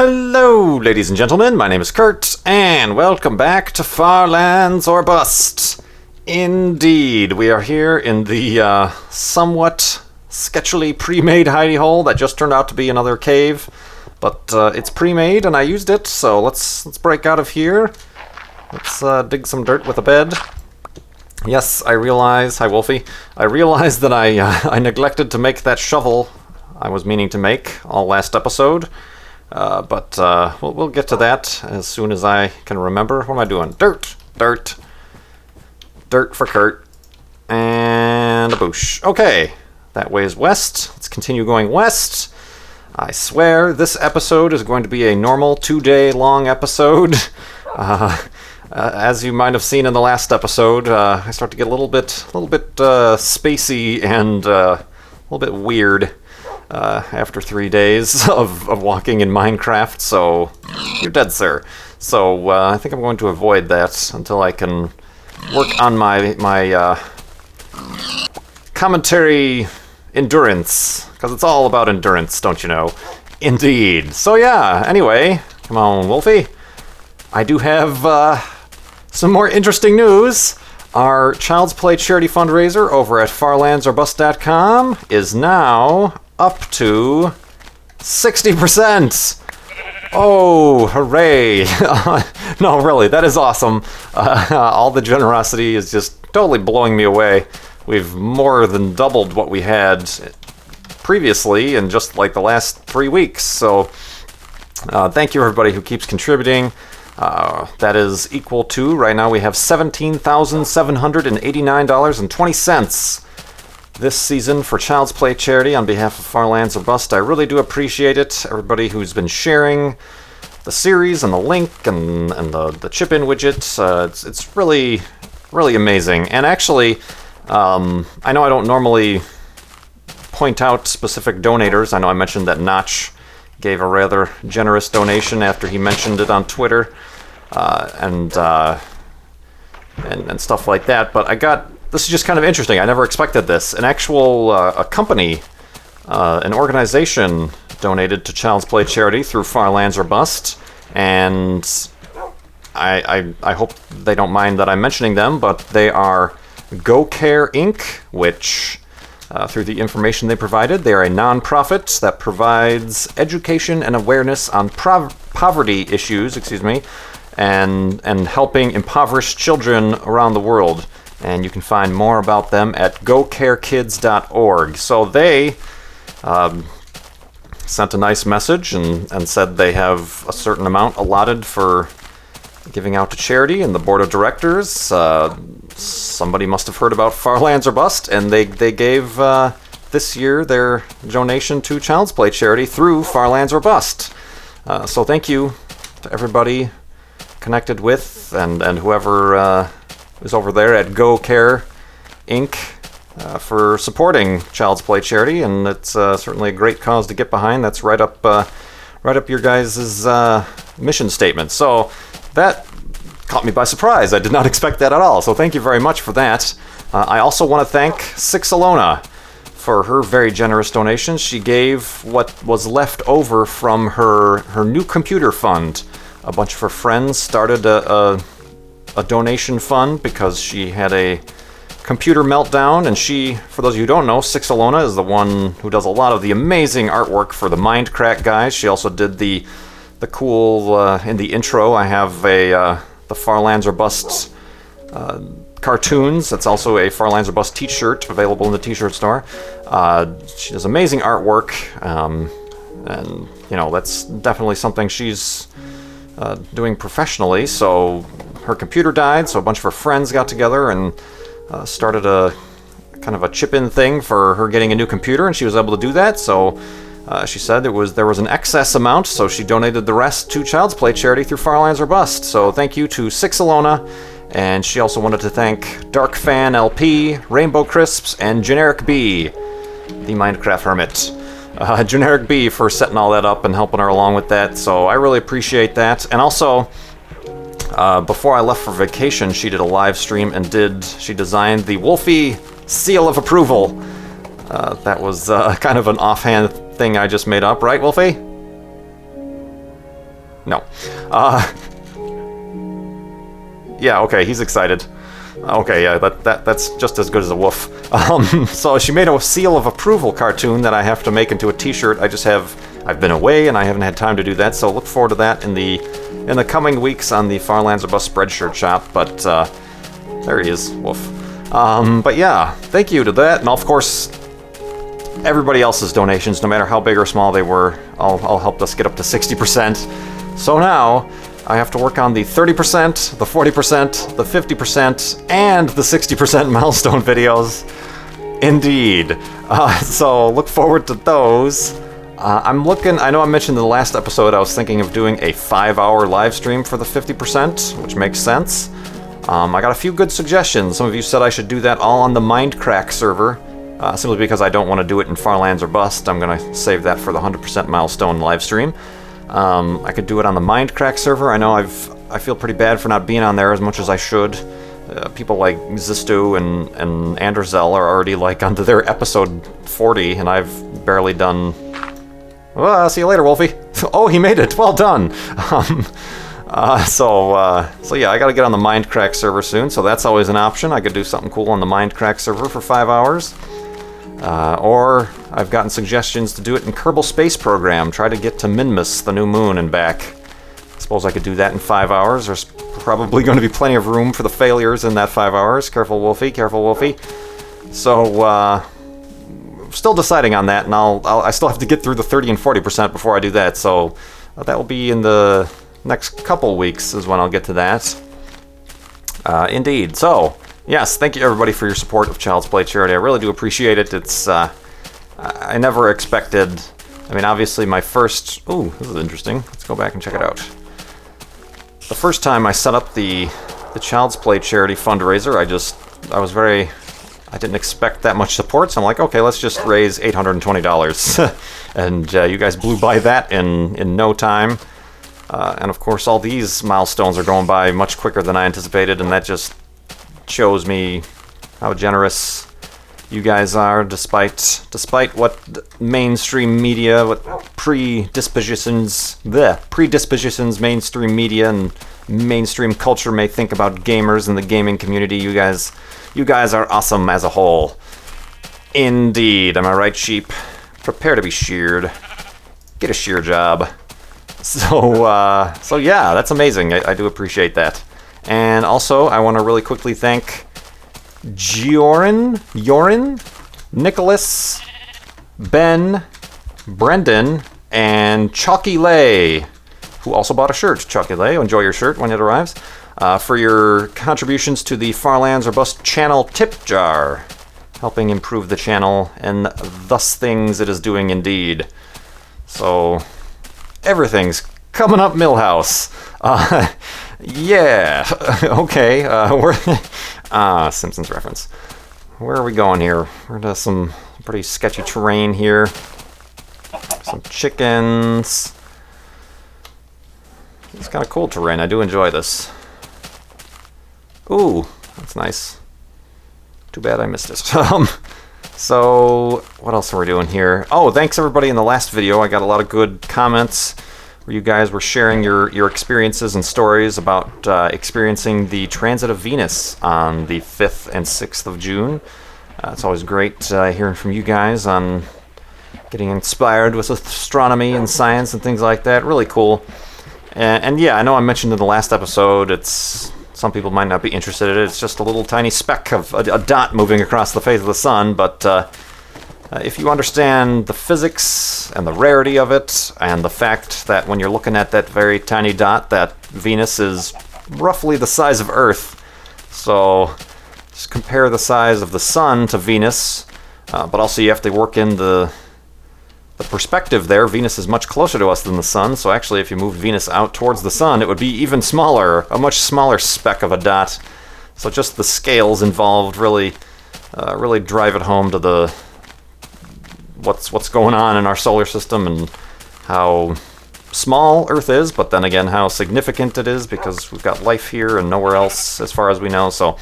Hello, ladies and gentlemen, my name is Kurt, and welcome back to Far Lands or Bust. Indeed, we are here in the somewhat sketchily pre-made hidey hole that just turned out to be another cave, but it's pre-made and I used it, so let's break out of here. Let's dig some dirt with a bed. Yes, I realize, hi Wolfie, I realized that I neglected to make that shovel I was meaning to make all last episode. But we'll get to that as soon as I can remember. What am I doing? Dirt for Kurt, and a boosh. Okay, that way is west. Let's continue going west. I swear this episode is going to be a normal 2-day long episode. As you might have seen in the last episode, I start to get a little bit spacey and a little bit weird. After 3 days of walking in Minecraft, so you're dead, sir. So I think I'm going to avoid that until I can work on my commentary endurance, because it's all about endurance, don't you know? Indeed. So yeah, anyway, come on, Wolfie. I do have some more interesting news. Our Child's Play charity fundraiser over at farlandsorbust.com is now up to 60%. Oh, hooray. No, really, that is awesome. All the generosity is just totally blowing me away. We've more than doubled what we had previously in just like the last 3 weeks. So thank you everybody who keeps contributing. That is equal to, right now we have $17,789.20 this season for Child's Play charity on behalf of Far Lands or Bust. I really do appreciate it. Everybody who's been sharing the series and the link and the chip-in widget. It's really, really amazing. And actually, I know I don't normally point out specific donators. I know I mentioned that Notch gave a rather generous donation after he mentioned it on Twitter and stuff like that. But this is just kind of interesting. I never expected this. An actual a company, an organization donated to Child's Play charity through Far Lands or Bust, and I hope they don't mind that I'm mentioning them, but they are Go Care Inc., which through the information they provided, they are a non-profit that provides education and awareness on poverty issues, and helping impoverished children around the world. And you can find more about them at gocarekids.org. So they sent a nice message and said they have a certain amount allotted for giving out to charity, and the board of directors, somebody must have heard about Far Lands or Bust, and they gave this year their donation to Child's Play charity through Far Lands or Bust. So thank you to everybody connected with and whoever is over there at Go Care Inc. For supporting Child's Play charity, and it's certainly a great cause to get behind. That's right up your guys' mission statement. So that caught me by surprise. I did not expect that at all. So thank you very much for that. I also want to thank Sixalona for her very generous donation. She gave what was left over from her new computer fund. A bunch of her friends started a donation fund because she had a computer meltdown, and she, for those of you who don't know, Sixalona is the one who does a lot of the amazing artwork for the Mindcrack guys. She also did the cool, in the intro, I have the Far Lands or Bust cartoons. That's also a Far Lands or Bust t-shirt available in the t-shirt store. She does amazing artwork, and that's definitely something she's doing professionally. So her computer died, so a bunch of her friends got together and started a kind of a chip-in thing for her getting a new computer, and she was able to do that. So she said there was an excess amount, so she donated the rest to Child's Play charity through Far Lands or Bust. So thank you to Sixalona, and she also wanted to thank Dark Fan LP, Rainbow Crisps, and Generic B, the Minecraft Hermit. Generic B for setting all that up and helping her along with that. So I really appreciate that. And also, before I left for vacation, she did a live stream and she designed the Wolfie seal of approval. That was kind of an offhand thing I just made up, right, Wolfie? No. Yeah, okay, he's excited. Okay, yeah, that's just as good as a woof. So she made a seal of approval cartoon that I have to make into a t-shirt. I've been away and I haven't had time to do that, so look forward to that in the coming weeks on the Farlands or Bust Spreadshirt shop, but there he is, woof. But yeah, thank you to that, and of course, everybody else's donations, no matter how big or small they were, all helped us get up to 60%. So now, I have to work on the 30%, the 40%, the 50%, and the 60% milestone videos. Indeed. So look forward to those. I know I mentioned in the last episode I was thinking of doing a 5-hour live stream for the 50%, which makes sense. I got a few good suggestions. Some of you said I should do that all on the Mindcrack server, simply because I don't want to do it in Farlands or Bust. I'm going to save that for the 100% milestone live stream. I could do it on the Mindcrack server. I know I feel pretty bad for not being on there as much as I should. People like Zistu and Anderzel are already like onto their episode 40, and I've barely done. Well, I'll see you later, Wolfie. Oh, he made it. Well done. So yeah, I got to get on the Mindcrack server soon. So that's always an option. I could do something cool on the Mindcrack server for 5 hours. Or I've gotten suggestions to do it in Kerbal Space Program. Try to get to Minmus, the new moon, and back. I suppose I could do that in 5 hours. There's probably going to be plenty of room for the failures in that 5 hours. Careful, Wolfie. Careful, Wolfie. So, still deciding on that, and I still have to get through the 30 and 40% before I do that. So that will be in the next couple weeks is when I'll get to that. Indeed. So. Yes, thank you everybody for your support of Child's Play Charity. I really do appreciate it. It's, I never expected, I mean, obviously my first, ooh, this is interesting. Let's go back and check it out. The first time I set up the Child's Play Charity fundraiser, I didn't expect that much support, so I'm like, okay, let's just raise $820. And you guys blew by that in no time. And of course, all these milestones are going by much quicker than I anticipated, and that just shows me how generous you guys are, despite what mainstream media, what predispositions mainstream media and mainstream culture may think about gamers and the gaming community. You guys are awesome as a whole. Indeed, am I right, sheep? Prepare to be sheared. Get a shear job. So yeah, that's amazing. I do appreciate that. And also, I want to really quickly thank Jorin, Nicholas, Ben, Brendan, and Chalky Lay, who also bought a shirt. Chalky Lay, enjoy your shirt when it arrives, for your contributions to the Farlands or Bust channel tip jar, helping improve the channel, and thus things it is doing indeed. So, everything's coming up Millhouse. Yeah, okay, Simpsons reference. Where are we going here? We're into some pretty sketchy terrain here. Some chickens. It's kind of cool terrain. I do enjoy this. Ooh, that's nice. Too bad I missed it. So, what else are we doing here? Oh, thanks everybody in the last video. I got a lot of good comments where you guys were sharing your experiences and stories about experiencing the transit of Venus on the 5th and 6th of June. It's always great hearing from you guys on getting inspired with astronomy and science and things like that. Really cool. And yeah, I know I mentioned in the last episode, some people might not be interested in it. It's just a little tiny speck of a dot moving across the face of the sun, but if you understand the physics and the rarity of it, and the fact that when you're looking at that very tiny dot, that Venus is roughly the size of Earth. So just compare the size of the sun to Venus, but also you have to work in the perspective there. Venus is much closer to us than the sun, so actually if you moved Venus out towards the sun, it would be even smaller, a much smaller speck of a dot. So just the scales involved really drive it home to the what's going on in our solar system and how small Earth is, but then again how significant it is because we've got life here and nowhere else as far as we know. So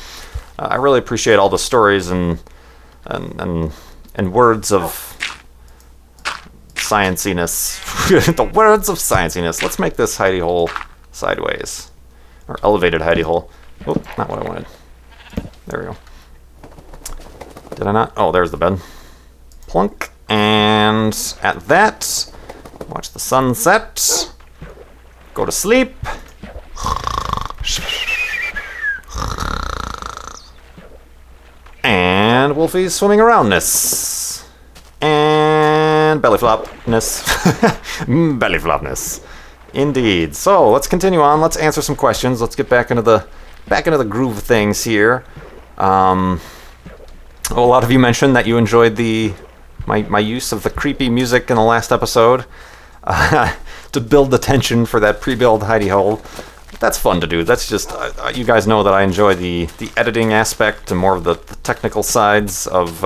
I really appreciate all the stories and words of scienciness The words of scienciness. Let's make this hidey hole sideways. Or elevated hidey hole. Oh, not what I wanted. There we go. Did I not? Oh, there's the bed. Plunk. And at that, watch the sunset. Go to sleep. And Wolfie's swimming aroundness. And belly flopness. Belly flopness. Indeed. So let's continue on. Let's answer some questions. Let's get back into the groove of things here. A lot of you mentioned that you enjoyed my use of the creepy music in the last episode to build the tension for that pre-build hidey hole. That's fun to do. That's just you guys know that I enjoy the editing aspect and more of the technical sides of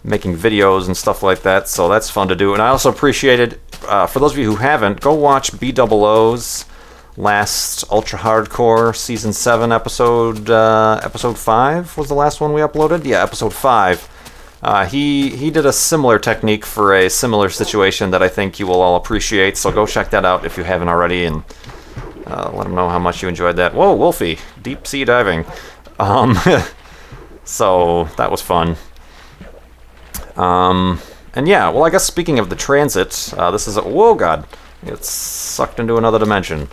making videos and stuff like that. So that's fun to do. And I also appreciated, for those of you who haven't, go watch BOO's last Ultra Hardcore Season 7 episode 5 was the last one we uploaded. Yeah, episode 5. He did a similar technique for a similar situation that I think you will all appreciate. So go check that out if you haven't already, and let him know how much you enjoyed that. Whoa, Wolfie, deep sea diving. So that was fun. And yeah, well, I guess speaking of the transit, this is whoa, God, it's sucked into another dimension.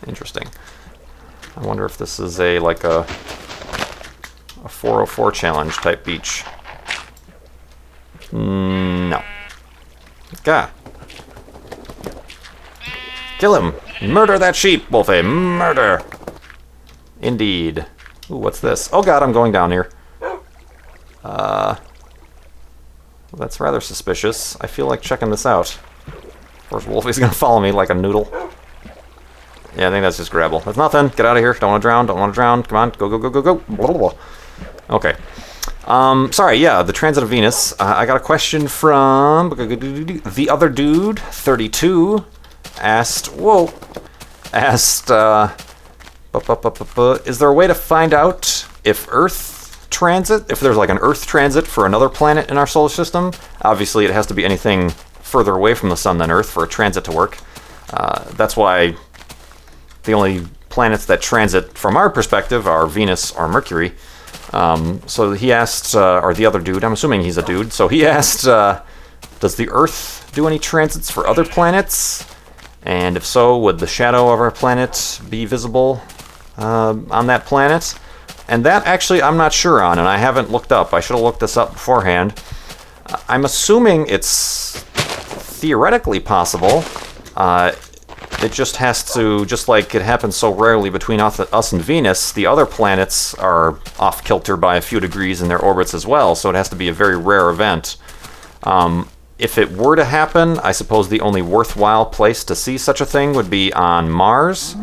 Interesting. I wonder if this is like a 404 challenge type beach. No. Gah. Kill him. Murder that sheep, Wolfie. Murder. Indeed. Ooh, what's this? Oh God, I'm going down here. That's rather suspicious. I feel like checking this out. Of course, Wolfie's gonna follow me like a noodle. Yeah, I think that's just grabble. That's nothing. Get out of here. Don't want to drown. Don't want to drown. Come on. Go, go, go, go, go. Blah, blah, blah. Okay. Sorry, yeah, the transit of Venus. I got a question from the other dude, 32, asked, is there a way to find out if Earth transit, if there's like an Earth transit for another planet in our solar system? Obviously, it has to be anything further away from the sun than Earth for a transit to work. That's why the only planets that transit from our perspective are Venus or Mercury. So he asked, or the other dude, I'm assuming he's a dude, so he asked, does the Earth do any transits for other planets? And if so, would the shadow of our planet be visible on that planet? And that actually I'm not sure on, and I haven't looked up. I should have looked this up beforehand. I'm assuming it's theoretically possible. It just has to, just like it happens so rarely between us and Venus, the other planets are off kilter by a few degrees in their orbits as well, so it has to be a very rare event. If it were to happen, I suppose the only worthwhile place to see such a thing would be on Mars,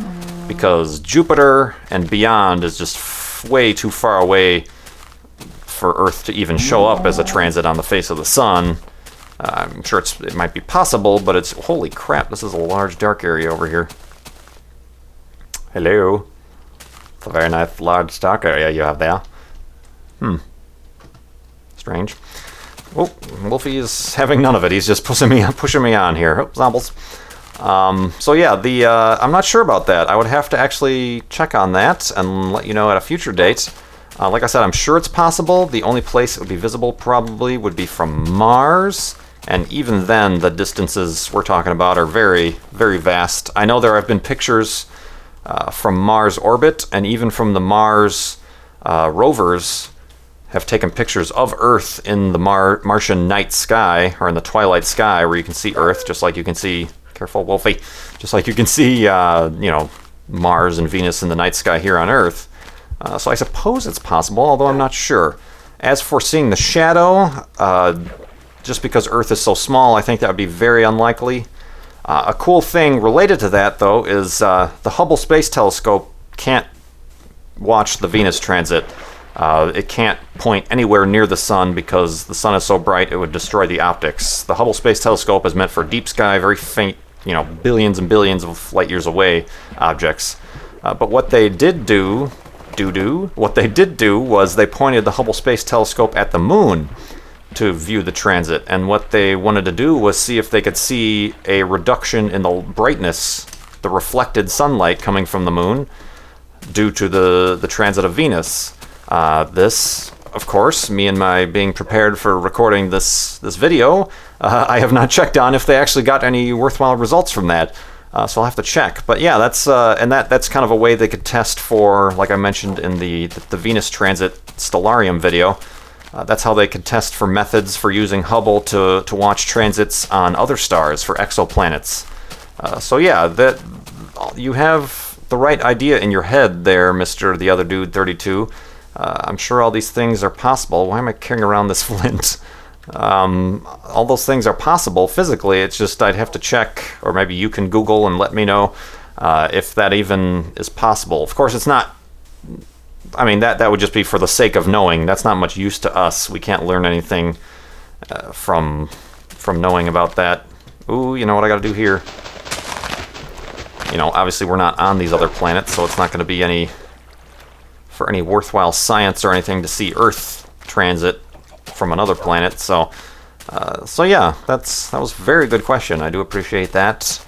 because Jupiter and beyond is just way too far away for Earth to even show up as a transit on the face of the sun. I'm sure it might be possible, but it's... Holy crap, this is a large dark area over here. Hello. It's a very nice large dark area you have there. Strange. Oh, Wolfie is having none of it. He's just pushing me on here. Oh, zombies. So yeah, I'm not sure about that. I would have to actually check on that and let you know at a future date. Like I said, I'm sure it's possible. The only place it would be visible probably would be from Mars. And even then, the distances we're talking about are very, very vast. I know there have been pictures from Mars orbit, and even from the Mars rovers have taken pictures of Earth in the Martian night sky, or in the twilight sky, where you can see Earth, just like you can see, careful Wolfie, just like you can see, Mars and Venus in the night sky here on Earth. So I suppose it's possible, although I'm not sure. As for seeing the shadow, just because Earth is so small, I think that would be very unlikely. A cool thing related to that, though, is the Hubble Space Telescope can't watch the Venus transit. It can't point anywhere near the sun because the sun is so bright it would destroy the optics. The Hubble Space Telescope is meant for deep sky, very faint, billions and billions of light years away objects. But what they did do was they pointed the Hubble Space Telescope at the moon. to view the transit, and what they wanted to do was see if they could see a reduction in the brightness, the reflected sunlight coming from the moon, due to the transit of Venus. This, of course, me and my being prepared for recording this video, I have not checked on if they actually got any worthwhile results from that. So I'll have to check. But yeah, that's kind of a way they could test for, like I mentioned in the Venus transit stellarium video. That's how they could test for methods for using Hubble to watch transits on other stars for exoplanets. So yeah, that you have the right idea in your head there, Mr. The Other Dude 32. I'm sure all these things are possible. Why am I carrying around this flint? All those things are possible physically. It's just I'd have to check, or maybe you can Google and let me know if that even is possible. Of course, it's not. I mean, that would just be for the sake of knowing. That's not much use to us. We can't learn anything from knowing about that. Ooh, you know what I got to do here? You know, obviously we're not on these other planets, so it's not going to be any worthwhile science or anything to see Earth transit from another planet. So yeah, that was a very good question. I do appreciate that.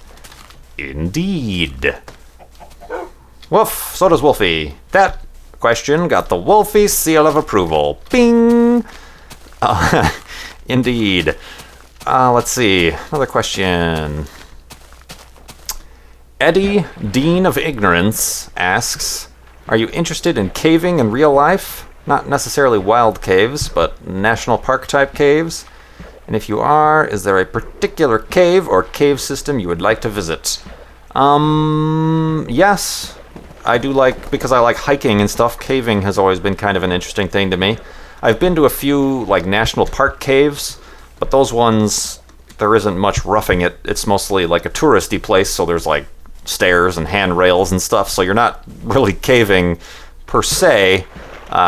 Indeed. Woof. So does Wolfie. That question got the Wolfie seal of approval. Bing! Indeed. Let's see. Another question. Eddie, Dean of Ignorance, asks, are you interested in caving in real life? Not necessarily wild caves, but national park type caves? And if you are, is there a particular cave or cave system you would like to visit? Yes. I do because I like hiking and stuff, caving has always been kind of an interesting thing to me. I've been to a few, like, national park caves, but those ones, there isn't much roughing it. It's mostly like a touristy place, so there's, like, stairs and handrails and stuff, so you're not really caving per se.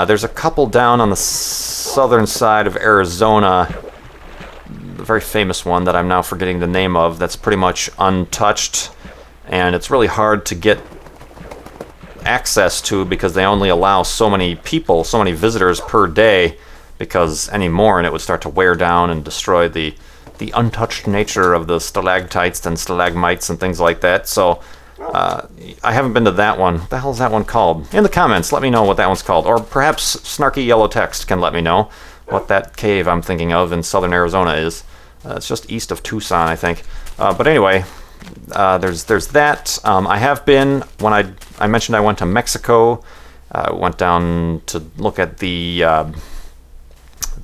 There's a couple down on the southern side of Arizona, the very famous one that I'm now forgetting the name of, that's pretty much untouched, and it's really hard to get access to because they only allow so many people, so many visitors per day, because any more and it would start to wear down and destroy the untouched nature of the stalactites and stalagmites and things like that. So I haven't been to that one. What the hell is that one called? In the comments, let me know what that one's called. Or perhaps snarky yellow text can let me know what that cave I'm thinking of in southern Arizona is. It's just east of Tucson, I think. But anyway, there's that. I have been, when I mentioned I went to Mexico, went down to look at the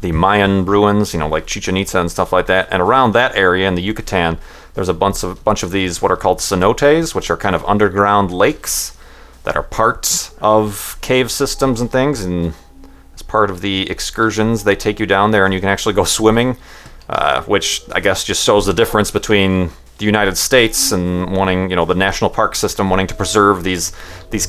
Mayan ruins, you know, like Chichen Itza and stuff like that. And around that area in the Yucatan, there's a bunch of these what are called cenotes, which are kind of underground lakes that are parts of cave systems and things. And as part of the excursions, they take you down there and you can actually go swimming, which I guess just shows the difference between the United States and wanting, you know, the national park system wanting to preserve these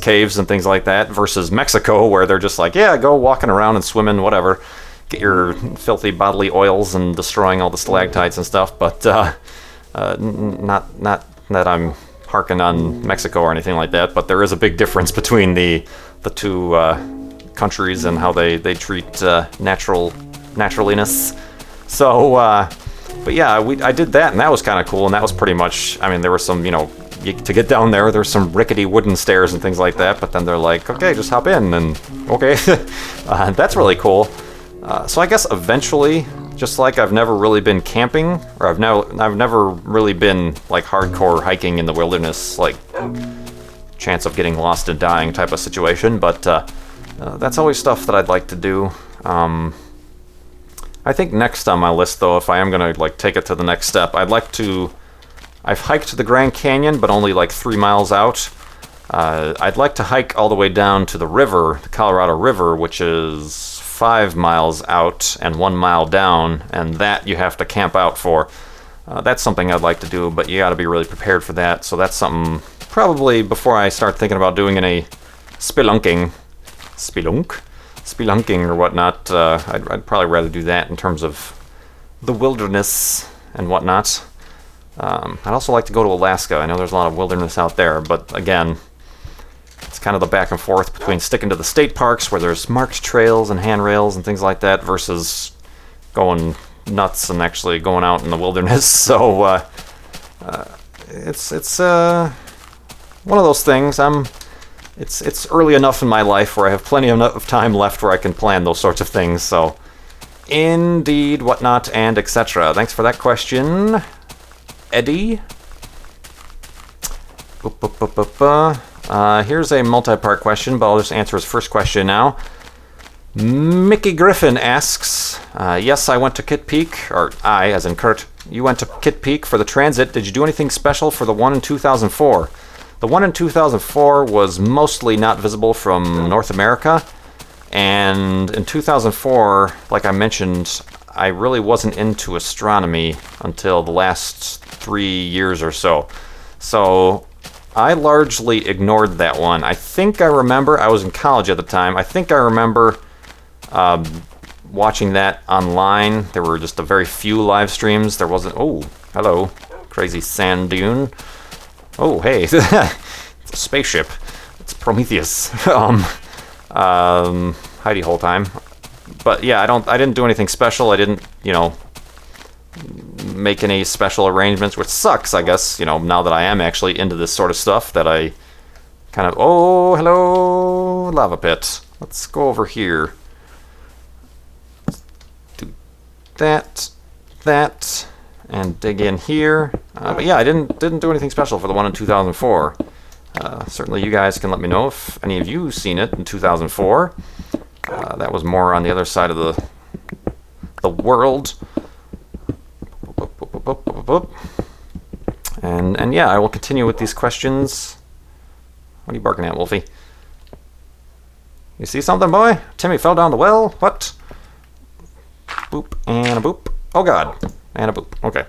caves and things like that, versus Mexico, where they're just like, yeah, go walking around and swimming, whatever. Get your filthy bodily oils and destroying all the stalactites and stuff, but not that I'm harking on Mexico or anything like that, but there is a big difference between the two countries and how they treat naturalness. So, but yeah, I did that, and that was kind of cool, and that was pretty much, I mean, there were some, you know, to get down there's some rickety wooden stairs and things like that, but then they're like, okay, just hop in, and okay. That's really cool. So I guess eventually, just like I've never really been camping, or I've never really been like hardcore hiking in the wilderness, like chance of getting lost and dying type of situation, but that's always stuff that I'd like to do. I think next on my list, though, if I am gonna like take it to the next step, I've hiked the Grand Canyon, but only like 3 miles out. I'd like to hike all the way down to the river, the Colorado River, which is 5 miles out and 1 mile down, and that you have to camp out for. That's something I'd like to do, but you got to be really prepared for that. So that's something probably before I start thinking about doing any spelunking or whatnot. I'd probably rather do that in terms of the wilderness and whatnot. I'd also like to go to Alaska. I know there's a lot of wilderness out there, but again, it's kind of the back and forth between sticking to the state parks where there's marked trails and handrails and things like that versus going nuts and actually going out in the wilderness. So it's one of those things. It's early enough in my life where I have plenty of time left where I can plan those sorts of things. So indeed, whatnot, and etc. Thanks for that question, Eddie. Here's a multi-part question, but I'll just answer his first question now. Mickey Griffin asks, yes, I went to Kit Peak, or I, as in Kurt, you went to Kit Peak for the transit. Did you do anything special for the one in 2004? The one in 2004 was mostly not visible from North America, and in 2004, like I mentioned, I really wasn't into astronomy until the last 3 years or so. So I largely ignored that one. I think I remember, I was in college at the time, I think I remember watching that online. There were just a very few live streams. There wasn't... Oh, hello, crazy sand dune. Oh, hey, it's a spaceship. It's Prometheus. Heidi whole time. But yeah, I didn't do anything special. I didn't, make any special arrangements, which sucks, I guess, now that I am actually into this sort of stuff, that I kind of... Oh, hello, lava pit. Let's go over here. Do that, and dig in here. But yeah, I didn't do anything special for the one in 2004. Certainly you guys can let me know if any of you seen it in 2004. That was more on the other side of the world. And yeah, I will continue with these questions. What are you barking at, Wolfie? You see something, boy? Timmy fell down the well? What? Boop and a boop. Oh god. And a boop. Okay.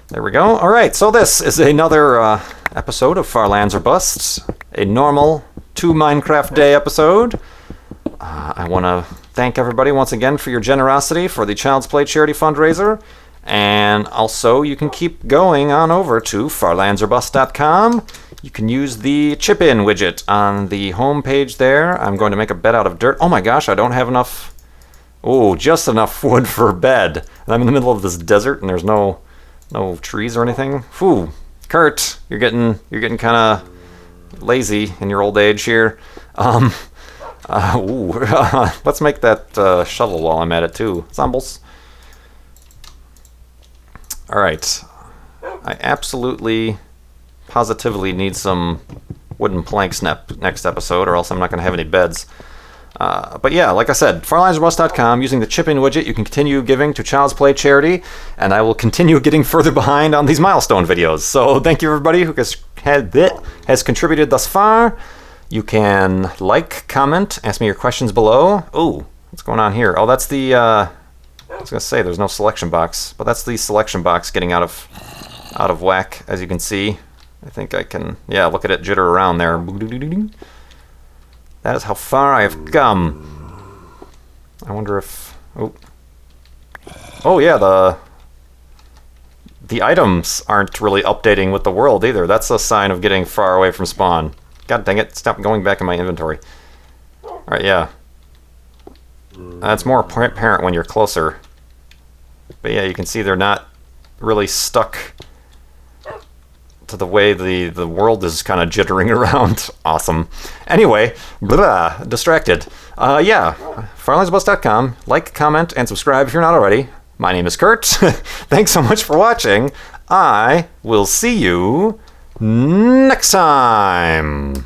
There we go. Alright, so this is another episode of Far Lands or Busts. A normal 2 Minecraft Day episode. I want to thank everybody once again for your generosity for the Child's Play charity fundraiser. And also, you can keep going on over to farlandsorbust.com. You can use the chip-in widget on the home page there. I'm going to make a bed out of dirt. Oh my gosh, I don't have enough... Oh, just enough wood for a bed. And I'm in the middle of this desert, and there's no trees or anything. Whew. Kurt, you're getting kind of lazy in your old age here. Let's make that shovel while I'm at it, too. Zombles. Alright, I absolutely, positively need some wooden planks next episode, or else I'm not going to have any beds. But yeah, like I said, farlandsorbust.com, using the chip-in widget, you can continue giving to Child's Play charity, and I will continue getting further behind on these milestone videos. So thank you everybody who has contributed thus far. You can like, comment, ask me your questions below. Ooh, what's going on here? Oh, that's the... I was going to say there's no selection box, but that's the selection box getting out of whack, as you can see. I think I can, yeah, look at it jitter around there. That is how far I have come. I wonder if... Oh yeah, the items aren't really updating with the world either. That's a sign of getting far away from spawn. God dang it, stop going back in my inventory. Alright, yeah. That's more apparent when you're closer. But yeah, you can see they're not really stuck to the way the world is kind of jittering around. Awesome. Anyway, distracted. Yeah, farlandsorbust.com. Like, comment, and subscribe if you're not already. My name is Kurt. Thanks so much for watching. I will see you next time.